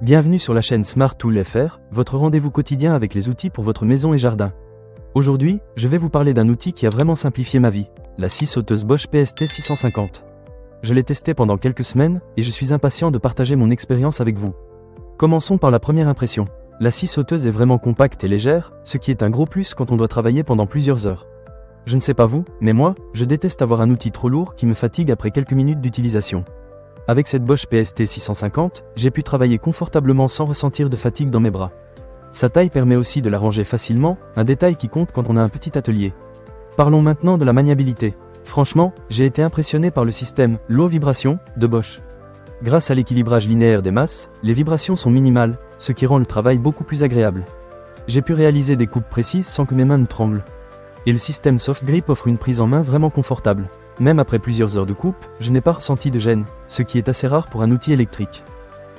Bienvenue sur la chaîne Smart Tool FR, votre rendez-vous quotidien avec les outils pour votre maison et jardin. Aujourd'hui, je vais vous parler d'un outil qui a vraiment simplifié ma vie, la scie sauteuse Bosch PST 650. Je l'ai testé pendant quelques semaines, et je suis impatient de partager mon expérience avec vous. Commençons par la première impression. La scie sauteuse est vraiment compacte et légère, ce qui est un gros plus quand on doit travailler pendant plusieurs heures. Je ne sais pas vous, mais moi, je déteste avoir un outil trop lourd qui me fatigue après quelques minutes d'utilisation. Avec cette Bosch PST 650, j'ai pu travailler confortablement sans ressentir de fatigue dans mes bras. Sa taille permet aussi de la ranger facilement, un détail qui compte quand on a un petit atelier. Parlons maintenant de la maniabilité. Franchement, j'ai été impressionné par le système Low Vibration de Bosch. Grâce à l'équilibrage linéaire des masses, les vibrations sont minimales, ce qui rend le travail beaucoup plus agréable. J'ai pu réaliser des coupes précises sans que mes mains ne tremblent. Et le système Soft Grip offre une prise en main vraiment confortable. Même après plusieurs heures de coupe, je n'ai pas ressenti de gêne, ce qui est assez rare pour un outil électrique.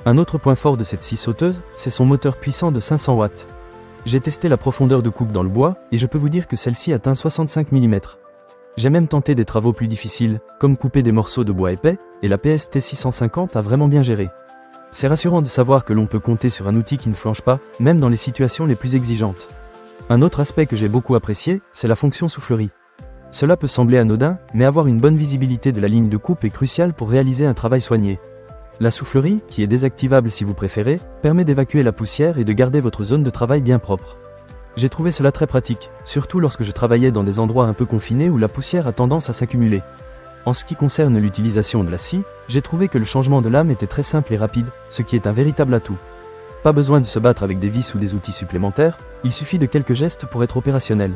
Un autre point fort de cette scie sauteuse, c'est son moteur puissant de 500 watts. J'ai testé la profondeur de coupe dans le bois, et je peux vous dire que celle-ci atteint 65 mm. J'ai même tenté des travaux plus difficiles, comme couper des morceaux de bois épais, et la PST 650 a vraiment bien géré. C'est rassurant de savoir que l'on peut compter sur un outil qui ne flanche pas, même dans les situations les plus exigeantes. Un autre aspect que j'ai beaucoup apprécié, c'est la fonction soufflerie. Cela peut sembler anodin, mais avoir une bonne visibilité de la ligne de coupe est crucial pour réaliser un travail soigné. La soufflerie, qui est désactivable si vous préférez, permet d'évacuer la poussière et de garder votre zone de travail bien propre. J'ai trouvé cela très pratique, surtout lorsque je travaillais dans des endroits un peu confinés où la poussière a tendance à s'accumuler. En ce qui concerne l'utilisation de la scie, j'ai trouvé que le changement de lame était très simple et rapide, ce qui est un véritable atout. Pas besoin de se battre avec des vis ou des outils supplémentaires, il suffit de quelques gestes pour être opérationnel.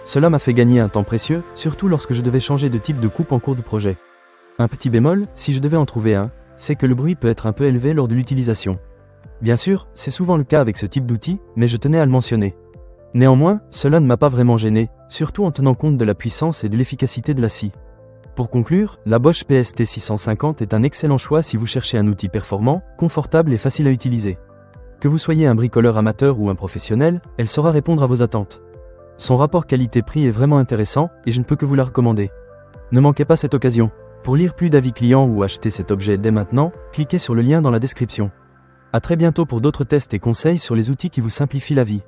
Cela m'a fait gagner un temps précieux, surtout lorsque je devais changer de type de coupe en cours de projet. Un petit bémol, si je devais en trouver un, c'est que le bruit peut être un peu élevé lors de l'utilisation. Bien sûr, c'est souvent le cas avec ce type d'outil, mais je tenais à le mentionner. Néanmoins, cela ne m'a pas vraiment gêné, surtout en tenant compte de la puissance et de l'efficacité de la scie. Pour conclure, la Bosch PST 650 est un excellent choix si vous cherchez un outil performant, confortable et facile à utiliser. Que vous soyez un bricoleur amateur ou un professionnel, elle saura répondre à vos attentes. Son rapport qualité-prix est vraiment intéressant, et je ne peux que vous la recommander. Ne manquez pas cette occasion. Pour lire plus d'avis clients ou acheter cet objet dès maintenant, cliquez sur le lien dans la description. À très bientôt pour d'autres tests et conseils sur les outils qui vous simplifient la vie.